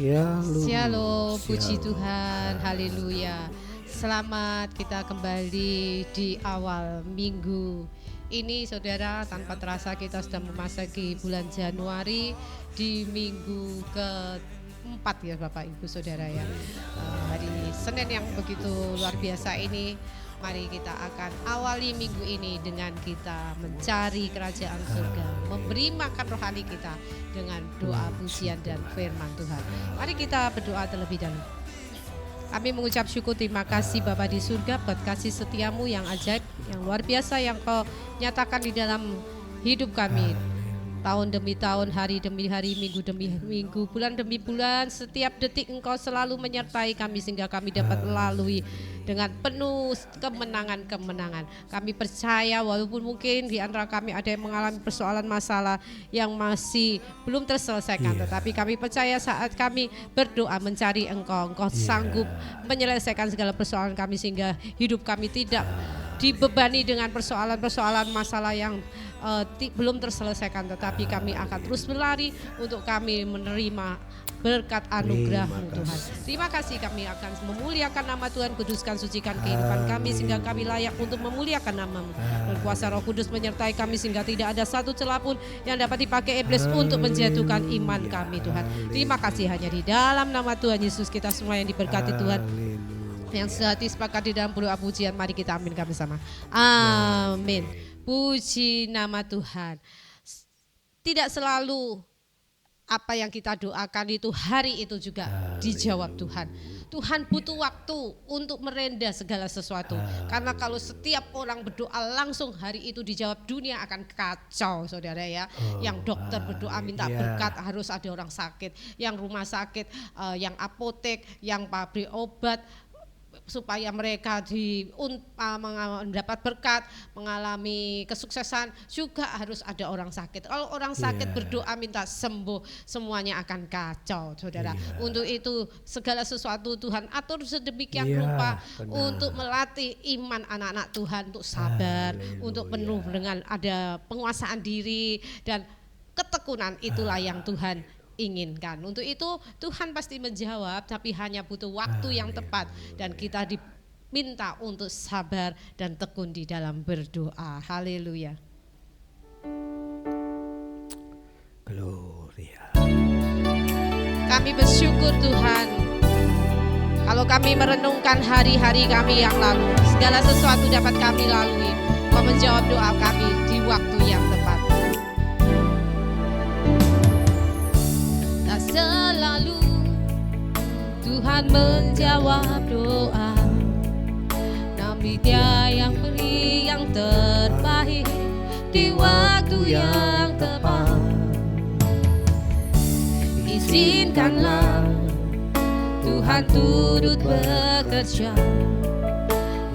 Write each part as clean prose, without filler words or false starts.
Shalom, puji Tuhan, haleluya. Selamat kita kembali di awal minggu ini, saudara. Tanpa terasa kita sudah memasuki bulan Januari di minggu keempat ya Bapak Ibu Saudara ya. Hari Senin yang begitu luar biasa ini. Mari kita akan awali minggu ini dengan kita mencari kerajaan surga, memberi makan rohani kita dengan doa, pujian dan firman Tuhan. Mari kita berdoa terlebih dahulu. Kami mengucap syukur, terima kasih Bapa di surga buat kasih setiamu yang ajaib, yang luar biasa yang Kau nyatakan di dalam hidup kami. Tahun demi tahun, hari demi hari, minggu demi minggu, bulan demi bulan, setiap detik Engkau selalu menyertai kami sehingga kami dapat melalui dengan penuh kemenangan-kemenangan. Kami percaya walaupun mungkin di antara kami ada yang mengalami persoalan masalah yang masih belum terselesaikan, tetapi kami percaya saat kami berdoa mencari Engkau sanggup menyelesaikan segala persoalan kami sehingga hidup kami tidak dibebani dengan persoalan-persoalan masalah yang belum terselesaikan, tetapi kami akan terus berlari untuk kami menerima berkat anugerah-Mu Tuhan. Terima kasih, kami akan memuliakan nama Tuhan, kuduskan, sucikan kehidupan kami sehingga kami layak untuk memuliakan nama-Mu. Dan kuasa Roh Kudus menyertai kami sehingga tidak ada satu celah pun yang dapat dipakai iblis untuk menjatuhkan iman kami Tuhan. Terima kasih, hanya di dalam nama Tuhan Yesus kita semua yang diberkati Tuhan, yang sehati sepakat di dalam doa pujian, mari kita aminkan bersama. Amin. Puji nama Tuhan. Tidak selalu apa yang kita doakan itu hari itu juga dijawab Tuhan. Tuhan butuh waktu untuk merenda segala sesuatu. Karena kalau setiap orang berdoa langsung hari itu dijawab, dunia akan kacau saudara ya. Yang dokter berdoa minta berkat harus ada orang sakit. Yang rumah sakit, yang apotek, yang pabrik obat, supaya mereka mendapat berkat, mengalami kesuksesan juga harus ada orang sakit. Kalau orang sakit berdoa minta sembuh, semuanya akan kacau saudara. Untuk itu segala sesuatu Tuhan atur sedemikian rupa untuk melatih iman anak-anak Tuhan untuk sabar, untuk penuh dengan ada penguasaan diri dan ketekunan. Itulah yang Tuhan inginkan. Untuk itu Tuhan pasti menjawab, tapi hanya butuh waktu yang tepat dan kita diminta untuk sabar dan tekun di dalam berdoa. Haleluya. Gloria. Kami bersyukur Tuhan, kalau kami merenungkan hari-hari kami yang lalu, segala sesuatu dapat kami lalui. Kau menjawab doa kami di waktu yang tepat. Selalu Tuhan menjawab doa, namun Dia yang beri yang terbaik di waktu yang tepat. Izinkanlah Tuhan turut bekerja,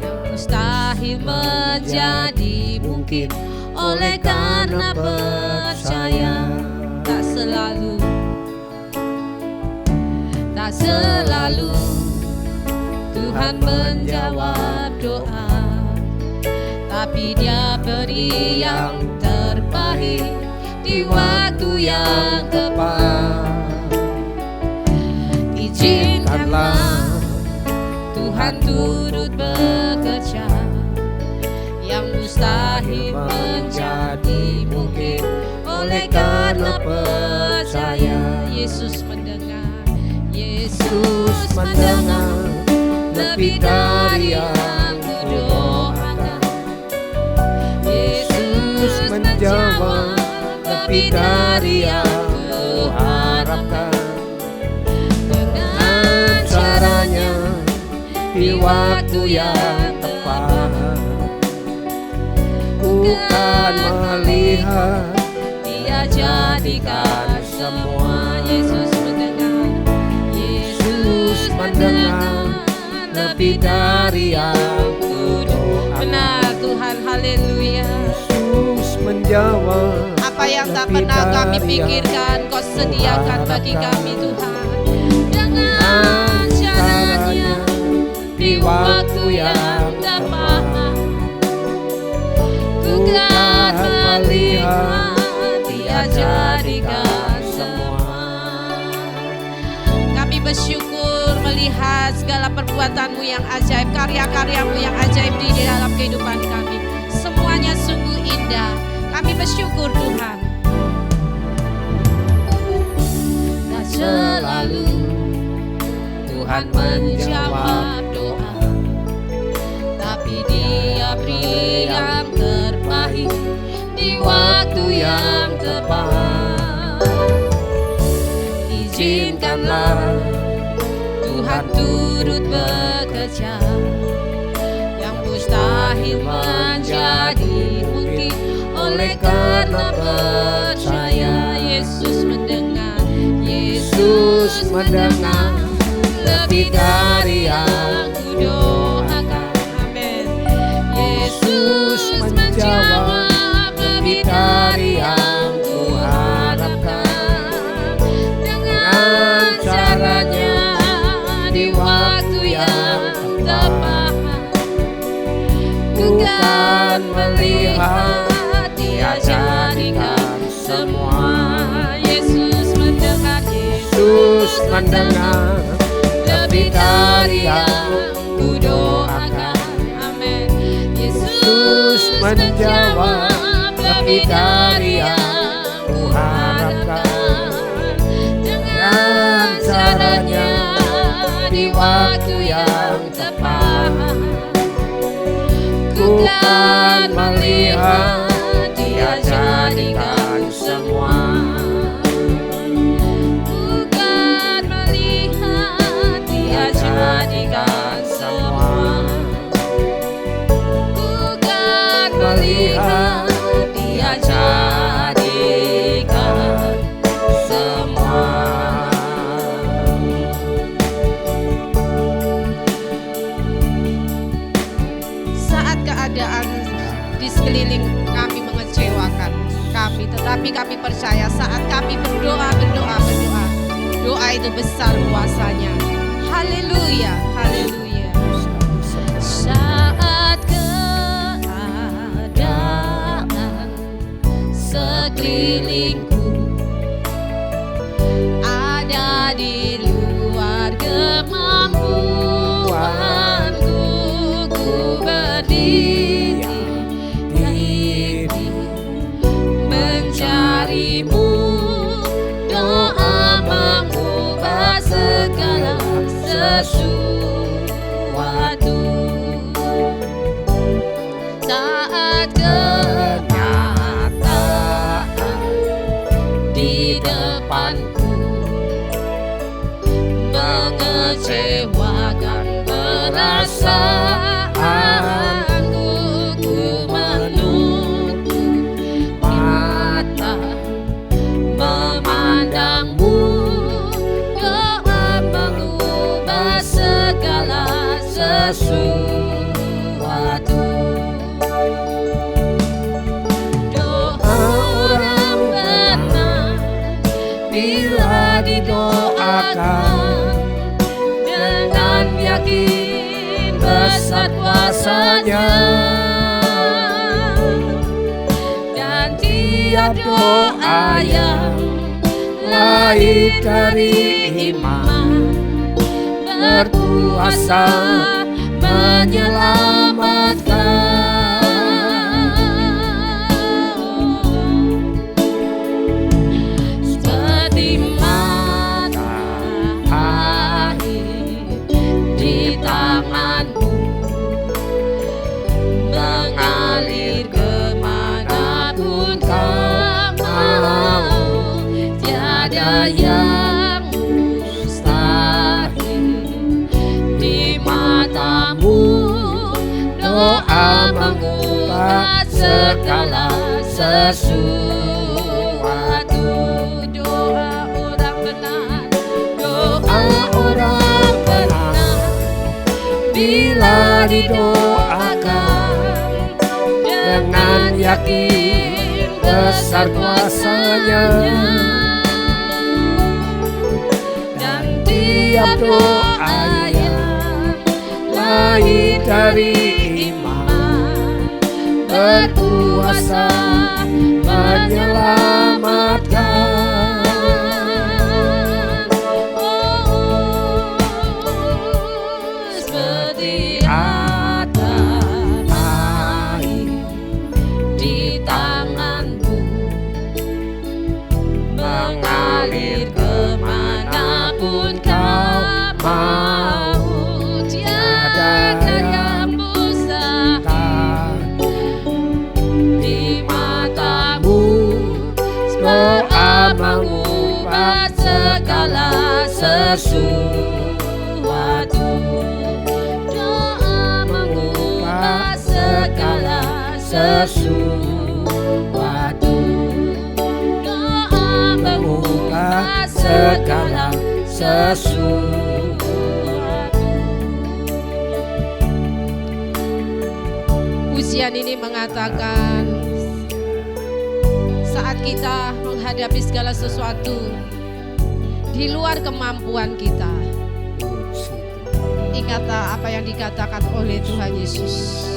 yang mustahil menjadi mungkin oleh karena percaya. Tak selalu Tuhan menjawab doa, tapi Dia beri yang terbaik di waktu yang tepat. Izinkanlah Tuhan turut bekerja, yang mustahil menjadi mungkin oleh karena percaya. Yesus mendengar lebih dari yang kudoakan. Yesus menjawab lebih dari yang kuharapkan. Dengan caranya di waktu yang tepat, bukan melihat Dia jadikan semua. Yesus mendengar lebih dari yang kudoakan. Benar Tuhan, haleluya. Yesus menjawab apa yang tak pernah kami pikirkan, Kau sediakan bagi kami Tuhan. Dengan caranya di waktu yang tepat, bukan melihat Dia jadikan semua. bersyukur melihat segala perbuatan-Mu yang ajaib, karya-karya-Mu yang ajaib di dalam kehidupan kami. Semuanya sungguh indah. Kami bersyukur Tuhan. Dan selalu Tuhan menjawab doa, tapi Dia beri yang terbaik di waktu yang tepat. Izinkanlah Tuhan turut bekerja, yang mustahil menjadi mungkin oleh karena percaya. Yesus mendengar, Yesus mendengar lebih dari yang ku doakan. Amin. Yesus menjawab lebih dari yang ku harapkan. Dengan caranya di waktu yang tepat, ku kan melihat Dia jadikan semua. Yesus mendengar, Yesus mendengar lebih dari yang ku doakan. Amin. Yesus menjawab lebih dari yang ku harapkan. Dengan caranya di waktu yang tepat, ku kan melihat Dia jadikan semua. Jadikan semua. Ku kan melihat Dia jadikan semua. Saat keadaan di sekeliling kami mengecewakan kami, tetapi kami percaya saat kami berdoa, doa itu besar kuasanya. Haleluya, haleluya. Saat keadaan sekelilingku ada di luar kemampuanku, ku berdiri mencari-Mu. Doa mengubah segala sesuatu. Saat kenyataan di depanku mengecewakan perasaanku, ku menutup mata memandang-Mu. Segala sesuatu. Doa orang benar bila didoakan dengan yakin besar kuasanya, dan tiap doa yang lahir dari iman berkuasa menyelamatkan. Seperti matahari di tangan-Mu, mengalir kemanapun Kau mau. Tiada yang doa mengubah segala sesuatu. Doa orang benar, doa orang benar bila didoakan dengan yakin besar kuasanya, dan tiap doa yang lahir dari berkuasa menyelamatkan. Oh, mau tiada yang berusaha di matamu, doa mengubah segala sesuatu, doa mengubah segala sesuatu, doa mengubah segala sesuatu. Pujian ini mengatakan saat kita menghadapi segala sesuatu di luar kemampuan kita, ingatlah apa yang dikatakan oleh Tuhan Yesus.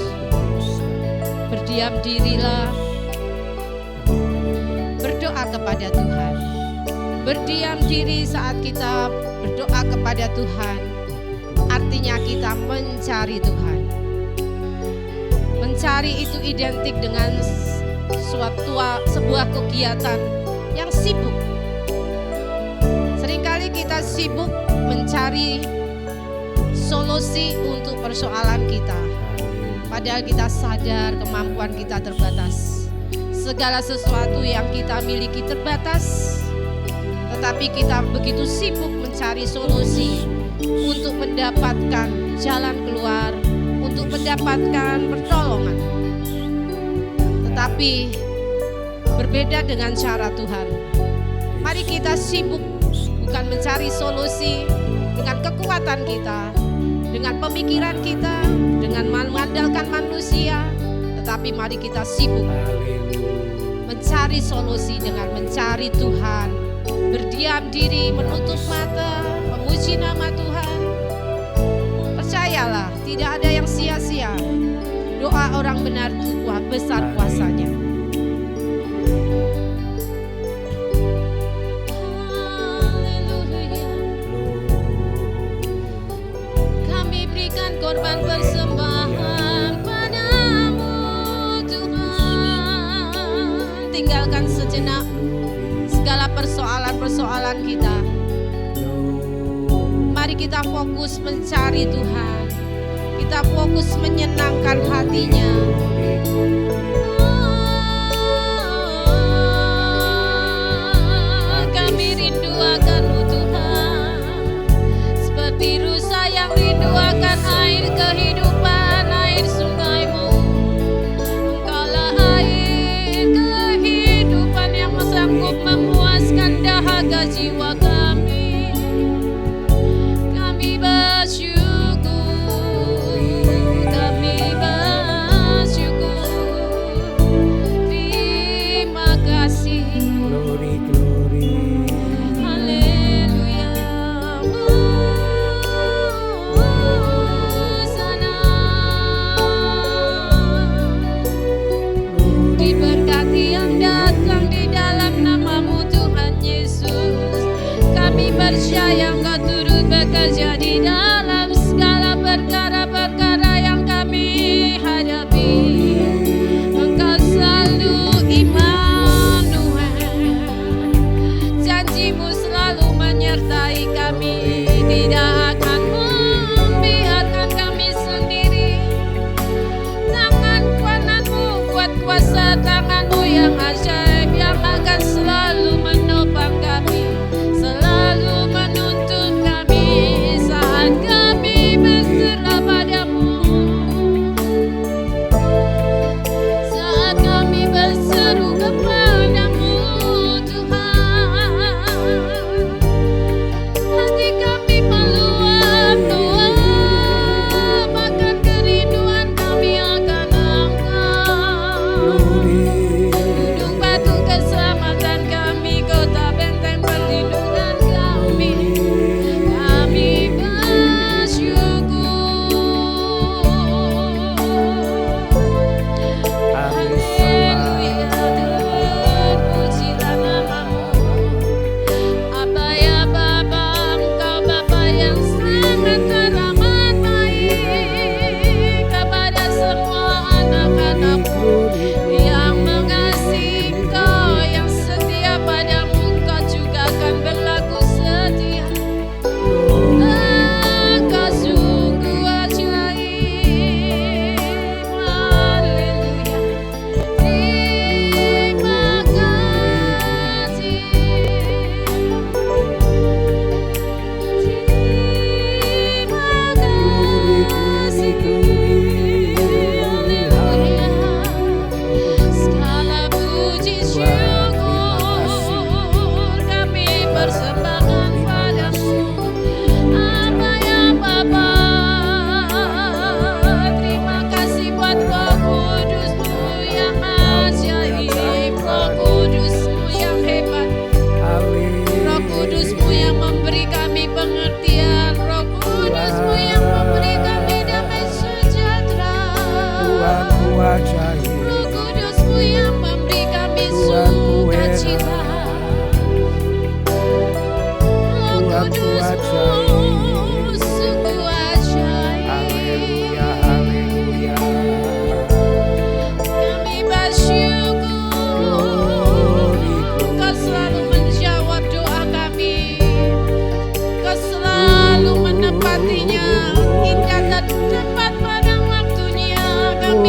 Berdiam dirilah, berdoa kepada Tuhan. Berdiam diri saat kita berdoa kepada Tuhan, artinya kita mencari Tuhan. Mencari itu identik dengan sebuah kegiatan yang sibuk. Seringkali kita sibuk mencari solusi untuk persoalan kita, padahal kita sadar kemampuan kita terbatas. Segala sesuatu yang kita miliki terbatas, tetapi kita begitu sibuk mencari solusi untuk mendapatkan jalan keluar, untuk mendapatkan pertolongan. Tetapi berbeda dengan cara Tuhan. Mari kita sibuk bukan mencari solusi dengan kekuatan kita, dengan pemikiran kita, dengan mengandalkan manusia, tetapi mari kita sibuk mencari solusi dengan mencari Tuhan. Berdiam diri, menutup mata, memuji nama Tuhan. Percayalah, tidak ada yang sia-sia. Doa orang benar itu besar kuasanya. Kami berikan korban persembahan padamu Tuhan. Tinggalkan sejenak segala persoalan-persoalan kita. Mari kita fokus mencari Tuhan. Kita fokus menyenangkan hatinya. Kami rindu akan-Mu Tuhan, seperti rusa yang rindu akan air kehidupan, air sungai-Mu. Engkaulah air kehidupan yang sanggup memuaskan dahaga jiwa kami. Kami bersyukur, kami bersyukur. Terima kasih. Glory, glory. Haleluya. Sana diberkati yang datang di dalam nama-Mu Tuhan Yesus. Kami percaya Engkau turut bekerja di dalam segala perkara-perkara yang kami hadapi. Engkau selalu Immanuel, janji-Mu selalu menyertai kami. Tidak akan membiarkan kami sendiri. Tangan kanan-Mu, kuat kuasa tangan-Mu yang ajaib, yang akan selalu menopang kami, selalu menuntun kami saat kami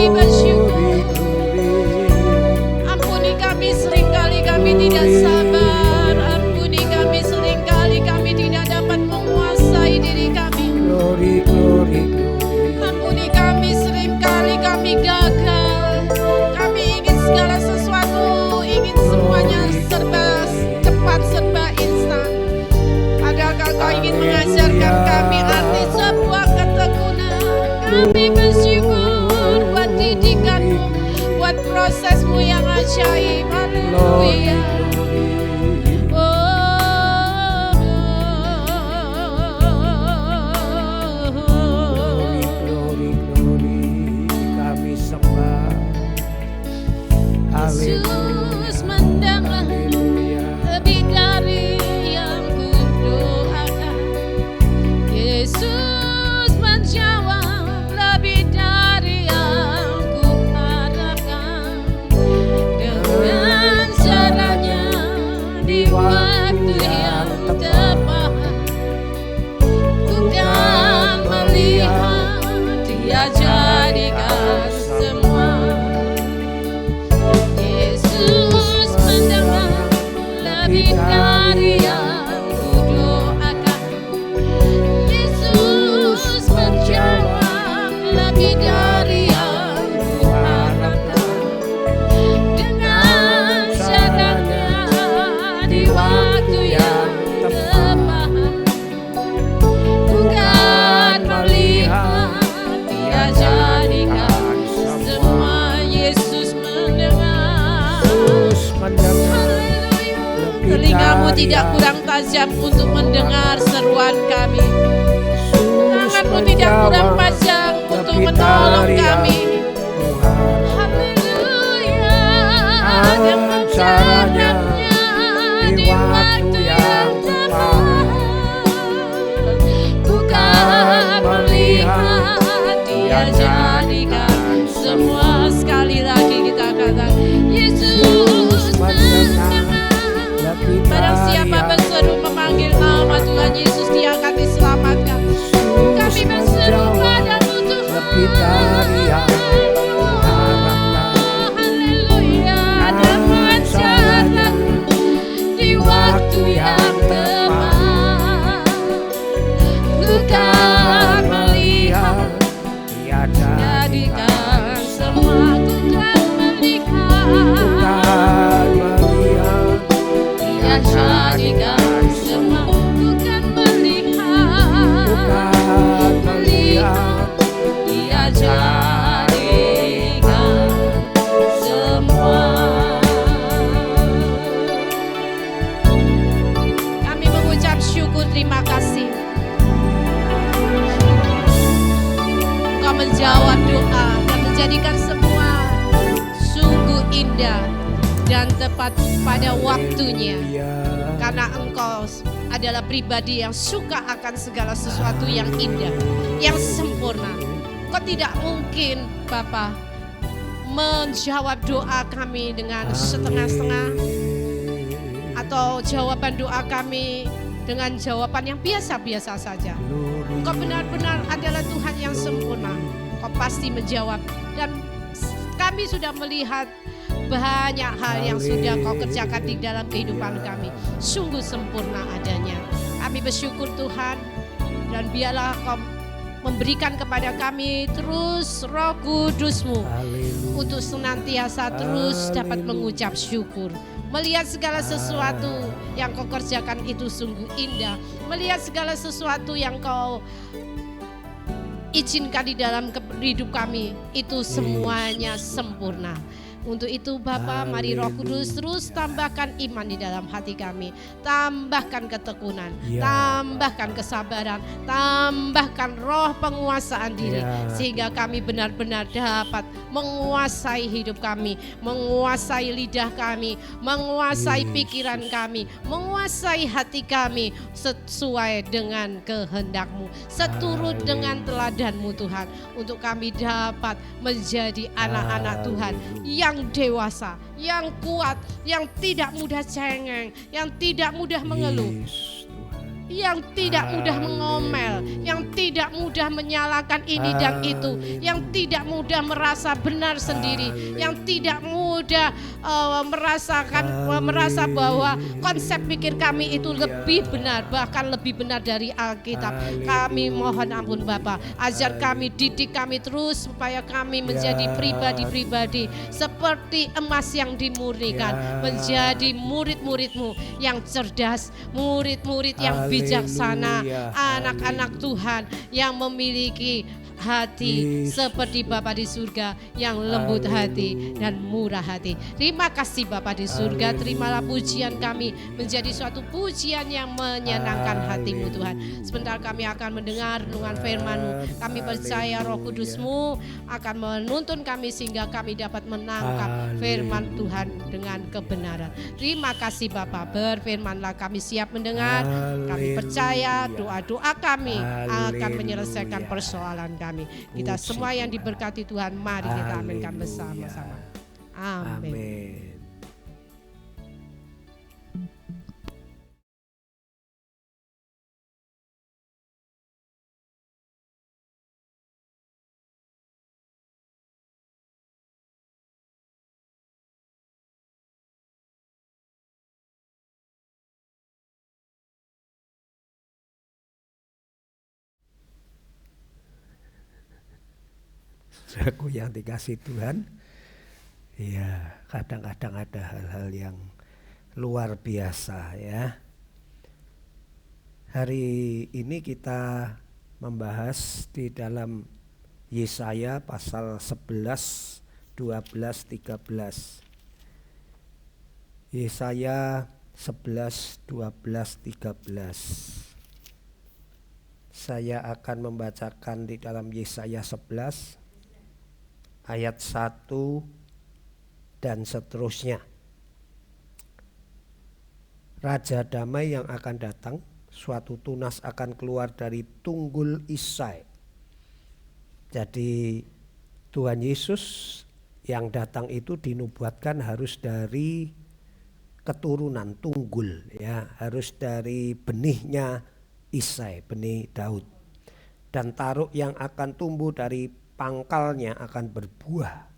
Kami bersyukur. glory. Ampuni kami seringkali kami tidak sabar. Ampuni kami seringkali kami tidak dapat menguasai diri kami. Glory, glory, glory. Ampuni kami seringkali kami gagal. Kami ingin segala sesuatu, ingin semuanya serba cepat, serba instan. Padahal Kau ingin mengajarkan kami arti sebuah ketekunan. Kami bersyukur buat didikanmu, buat prosesmu yang ajaib. Haleluya. Glory, glory, glory. Kami sembah. Yesus mendengar lebih dari yang kudoakan. Yesus menjawab lebih dari yang kuharapkan. Dengan caranya di waktu yang tepat, ku kan melihat Dia jadikan semua. Yesus mendengar lebih dari yang kudoakan. Yesus menjawab lebih dari yang kuharapkan. Dengan caranya di waktu yang tepat, ku kan melihat Dia jadikan semua. Yesus mendengar. Haleluya. Telingamu tidak kurang tajam untuk mendengar seruan kami. Tanganmu tidak kurang panjang untuk menolong kami. Haleluya. Dengan caranya di waktu yang tepat, ku kan melihat Dia jadikan semua. Sekali lagi kita katakan, Yesus mendengar. Barang siapa berseru memanggil nama Tuhan Yesus, Dia akan diselamatkan. Kami berseru padamu Tuhan. Haleluya. Dengan caranya di waktu yang tepat, ku kan melihat jadikan semua. Ku kan melihat Dia jadikan semua. Ku kan melihat Dia jadikan semua. Kami mengucap syukur, terima kasih. Kau menjawab doa dan menjadikan semua sungguh indah dan tepat pada waktunya. Karena Engkau adalah pribadi yang suka akan segala sesuatu yang indah, yang sempurna. Kau tidak mungkin Bapa menjawab doa kami dengan setengah-setengah, atau jawaban doa kami dengan jawaban yang biasa-biasa saja. Kau benar-benar adalah Tuhan yang sempurna. Kau pasti menjawab, dan kami sudah melihat banyak hal yang sudah Kau kerjakan di dalam kehidupan kami. Sungguh sempurna adanya. Kami bersyukur Tuhan, dan biarlah Kau memberikan kepada kami terus Roh Kudus-Mu untuk senantiasa terus dapat mengucap syukur. Melihat segala sesuatu yang Kau kerjakan itu sungguh indah. Melihat segala sesuatu yang Kau izinkan di dalam hidup kami itu semuanya sempurna. Untuk itu Bapa, mari Roh Kudus terus tambahkan iman di dalam hati kami, tambahkan ketekunan, tambahkan kesabaran, tambahkan roh penguasaan diri, sehingga kami benar-benar dapat menguasai hidup kami, menguasai lidah kami, menguasai pikiran kami, menguasai hati kami sesuai dengan kehendak-Mu, seturut dengan teladan-Mu Tuhan, untuk kami dapat menjadi anak-anak Tuhan yang dewasa, yang kuat, yang tidak mudah cengeng, yang tidak mudah mengeluh, yang tidak mudah mengomel, yang tidak tidak mudah menyalahkan ini dan itu, yang tidak mudah merasa benar sendiri, yang tidak mudah merasa bahwa konsep pikir kami itu lebih benar, bahkan lebih benar dari Alkitab. Kami mohon ampun Bapa, ajar kami, didik kami terus supaya kami menjadi pribadi-pribadi seperti emas yang dimurnikan, menjadi murid-murid-Mu yang cerdas, murid-murid yang bijaksana, anak-anak Tuhan yang memiliki hati seperti Bapa di surga yang lembut hati dan murah hati. Terima kasih Bapa di surga, terimalah pujian kami menjadi suatu pujian yang menyenangkan hati-Mu Tuhan. Sebentar kami akan mendengar renungan firman-Mu. Kami percaya Roh Kudus-Mu akan menuntun kami sehingga kami dapat menangkap firman Tuhan dengan kebenaran. Terima kasih Bapa, berfirmanlah, kami siap mendengar. Kami percaya doa-doa kami akan menyelesaikan persoalan kami. Kita semua yang diberkati Tuhan, mari kita aminkan bersama-sama. Amin. Saudaraku yang dikasih Tuhan, ya kadang-kadang ada hal-hal yang luar biasa ya. Hari ini kita membahas di dalam Yesaya pasal 11, 12, 13. Yesaya 11, 12, 13. Saya akan membacakan di dalam Yesaya 11 ayat 1 dan seterusnya. Raja damai yang akan datang, suatu tunas akan keluar dari tunggul Isai. Jadi Tuhan Yesus yang datang itu dinubuatkan harus dari keturunan tunggul ya, harus dari benihnya Isai, benih Daud. Dan taruk yang akan tumbuh dari pangkalnya akan berbuah.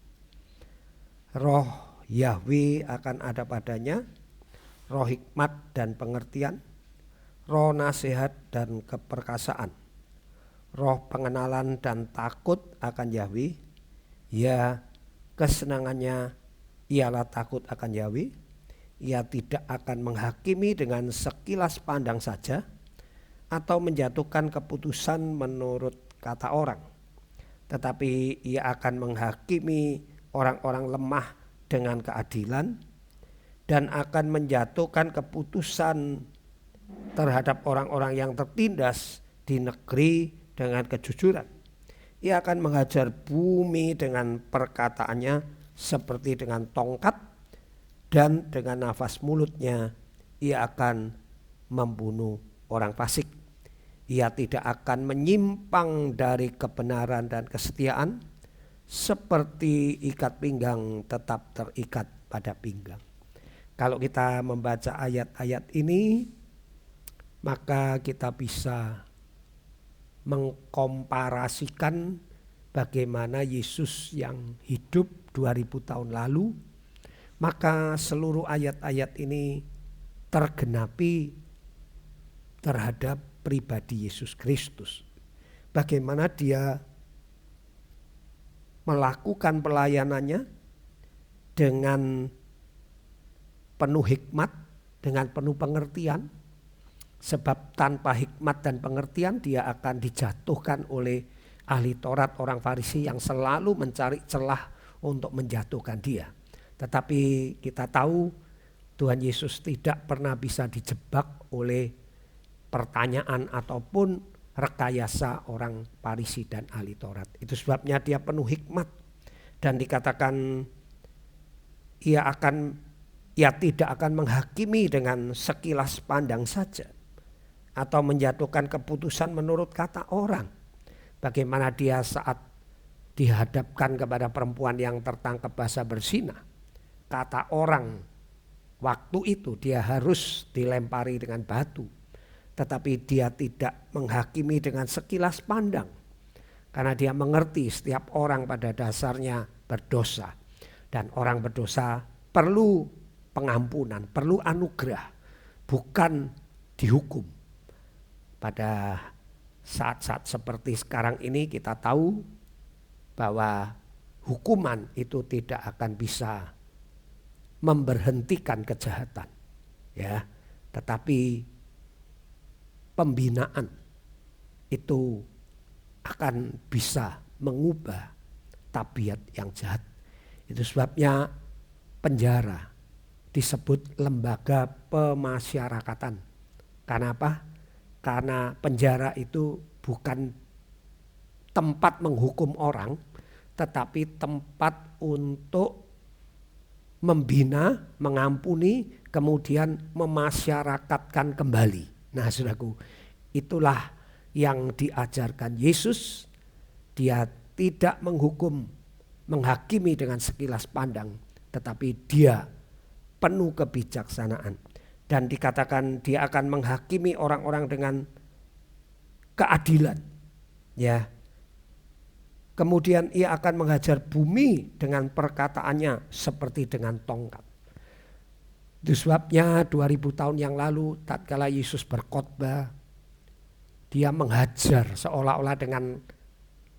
Roh Yahweh akan ada padanya, roh hikmat dan pengertian, roh nasihat dan keperkasaan, roh pengenalan dan takut akan Yahweh. Ya, kesenangannya ialah takut akan Yahweh. Ia tidak akan menghakimi dengan sekilas pandang saja atau menjatuhkan keputusan menurut kata orang, tetapi ia akan menghakimi orang-orang lemah dengan keadilan dan akan menjatuhkan keputusan terhadap orang-orang yang tertindas di negeri dengan kejujuran. Ia akan menghajar bumi dengan perkataannya seperti dengan tongkat, dan dengan nafas mulutnya ia akan membunuh orang fasik. Ia tidak akan menyimpang dari kebenaran dan kesetiaan, seperti ikat pinggang tetap terikat pada pinggang. Kalau kita membaca ayat-ayat ini, maka kita bisa mengkomparasikan bagaimana Yesus yang hidup 2000 tahun lalu, maka seluruh ayat-ayat ini tergenapi terhadap pribadi Yesus Kristus. Bagaimana dia melakukan pelayanannya dengan penuh hikmat, dengan penuh pengertian. Sebab tanpa hikmat dan pengertian dia akan dijatuhkan oleh ahli Taurat, orang Farisi yang selalu mencari celah untuk menjatuhkan dia. Tetapi kita tahu Tuhan Yesus tidak pernah bisa dijebak oleh pertanyaan ataupun rekayasa orang Farisi dan ahli Taurat. Itu sebabnya dia penuh hikmat dan dikatakan ia tidak akan menghakimi dengan sekilas pandang saja atau menjatuhkan keputusan menurut kata orang. Bagaimana dia saat dihadapkan kepada perempuan yang tertangkap basah berzina, kata orang waktu itu dia harus dilempari dengan batu. tetapi dia tidak menghakimi dengan sekilas pandang. Karena dia mengerti setiap orang pada dasarnya berdosa. Dan orang berdosa perlu pengampunan, perlu anugerah, bukan dihukum. Pada saat-saat seperti sekarang ini kita tahu bahwa hukuman itu tidak akan bisa memberhentikan kejahatan, ya, tetapi pembinaan itu akan bisa mengubah tabiat yang jahat. Itu sebabnya penjara disebut lembaga pemasyarakatan. Karena apa? Karena penjara itu bukan tempat menghukum orang, tetapi tempat untuk membina, mengampuni, kemudian memasyarakatkan kembali. Nah, saudaraku, itulah yang diajarkan Yesus. Dia tidak menghukum, menghakimi dengan sekilas pandang, tetapi dia penuh kebijaksanaan. Dan dikatakan dia akan menghakimi orang-orang dengan keadilan. Ya. Kemudian ia akan menghajar bumi dengan perkataannya seperti dengan tongkat. Itu sebabnya 2000 tahun yang lalu tatkala Yesus berkhotbah, dia menghajar seolah-olah dengan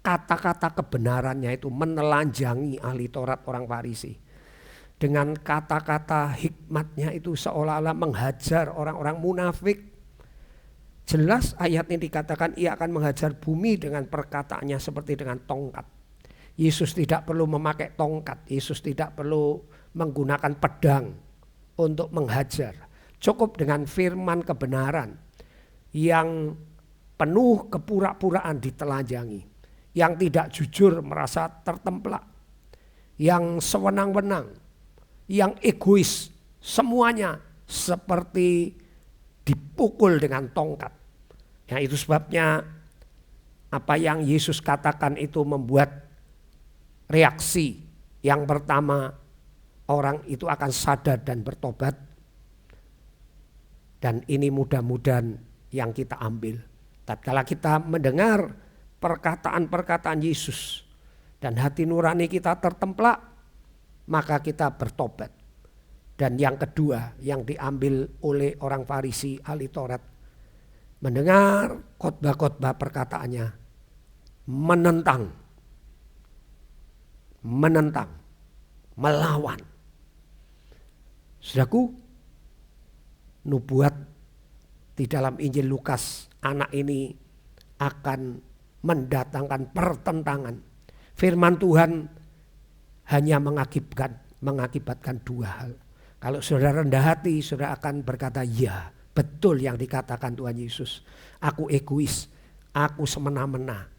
kata-kata kebenarannya itu menelanjangi ahli Taurat orang Farisi. Dengan kata-kata hikmatnya itu seolah-olah menghajar orang-orang munafik. Jelas ayat ini dikatakan ia akan menghajar bumi dengan perkataannya seperti dengan tongkat. Yesus tidak perlu memakai tongkat. Yesus tidak perlu menggunakan pedang untuk menghajar. Cukup dengan firman kebenaran yang penuh kepura-puraan ditelanjangi. Yang tidak jujur merasa tertemplak. Yang sewenang-wenang. Yang egois. Semuanya seperti dipukul dengan tongkat. Ya, itu sebabnya apa yang Yesus katakan itu membuat reaksi. Yang pertama, orang itu akan sadar dan bertobat. Dan ini mudah-mudahan yang kita ambil. Tatkala kita mendengar perkataan-perkataan Yesus dan hati nurani kita tertemplak, maka kita bertobat. Dan yang kedua yang diambil oleh orang Farisi ahli Taurat, mendengar khotbah-khotbah perkataannya, menentang, melawan. Saudaraku, nubuat di dalam Injil Lukas, anak ini akan mendatangkan pertentangan. Firman Tuhan hanya mengakibatkan dua hal. Kalau saudara rendah hati, saudara akan berkata, ya betul yang dikatakan Tuhan Yesus. Aku egois, aku semena-mena,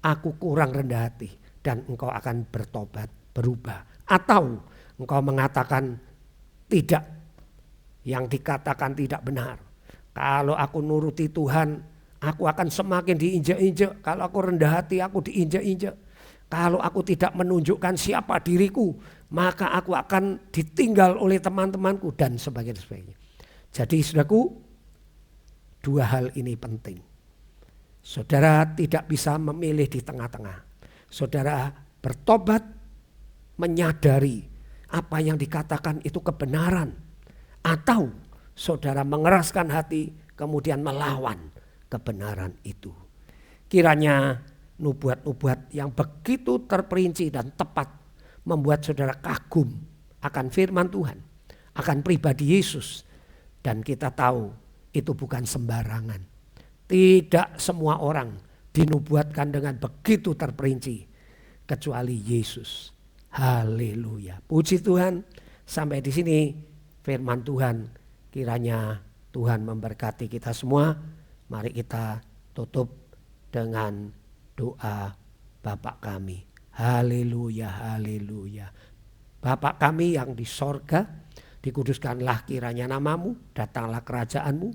aku kurang rendah hati. Dan engkau akan bertobat, berubah. Atau engkau mengatakan tidak, yang dikatakan tidak benar. Kalau aku nuruti Tuhan, aku akan semakin diinjak-injak. Kalau aku rendah hati, aku diinjak-injak. Kalau aku tidak menunjukkan siapa diriku, maka aku akan ditinggal oleh teman-temanku dan sebagainya. Jadi saudaraku, dua hal ini penting. Saudara tidak bisa memilih di tengah-tengah. Saudara bertobat, menyadari apa yang dikatakan itu kebenaran. Atau saudara mengeraskan hati, kemudian melawan kebenaran itu. Kiranya nubuat-nubuat yang begitu terperinci dan tepat membuat saudara kagum akan firman Tuhan, akan pribadi Yesus. Dan kita tahu itu bukan sembarangan. Tidak semua orang dinubuatkan dengan begitu terperinci kecuali Yesus. Haleluya. Puji Tuhan. Sampai di sini firman Tuhan. Kiranya Tuhan memberkati kita semua. Mari kita tutup dengan doa Bapa kami. Haleluya, haleluya. Bapa kami yang di sorga, dikuduskanlah kiranya namamu, datanglah kerajaanmu,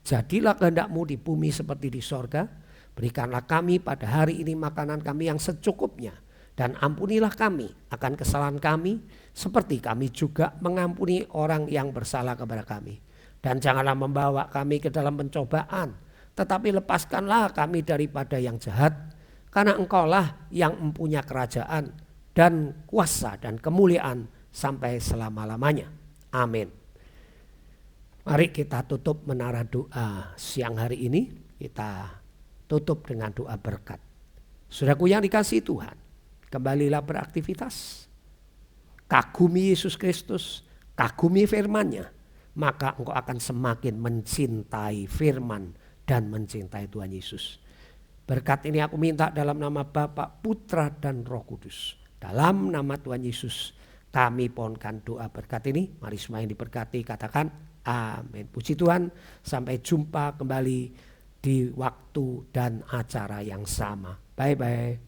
jadilah kehendakmu di bumi seperti di sorga. Berikanlah kami pada hari ini makanan kami yang secukupnya, dan ampunilah kami akan kesalahan kami, seperti kami juga mengampuni orang yang bersalah kepada kami. Dan janganlah membawa kami ke dalam pencobaan, tetapi lepaskanlah kami daripada yang jahat. Karena Engkaulah yang mempunyai kerajaan dan kuasa dan kemuliaan sampai selama-lamanya. Amin. Mari kita tutup menara doa siang hari ini. Kita tutup dengan doa berkat. Saudaraku yang dikasihi Tuhan, kembalilah beraktivitas. Kagumi Yesus Kristus, kagumi firman-Nya, maka engkau akan semakin mencintai firman dan mencintai Tuhan Yesus. Berkat ini aku minta dalam nama Bapa, Putra dan Roh Kudus. Dalam nama Tuhan Yesus kami pohonkan doa berkat ini. Mari semua yang diberkati katakan amin. Puji Tuhan, sampai jumpa kembali di waktu dan acara yang sama. Bye-bye.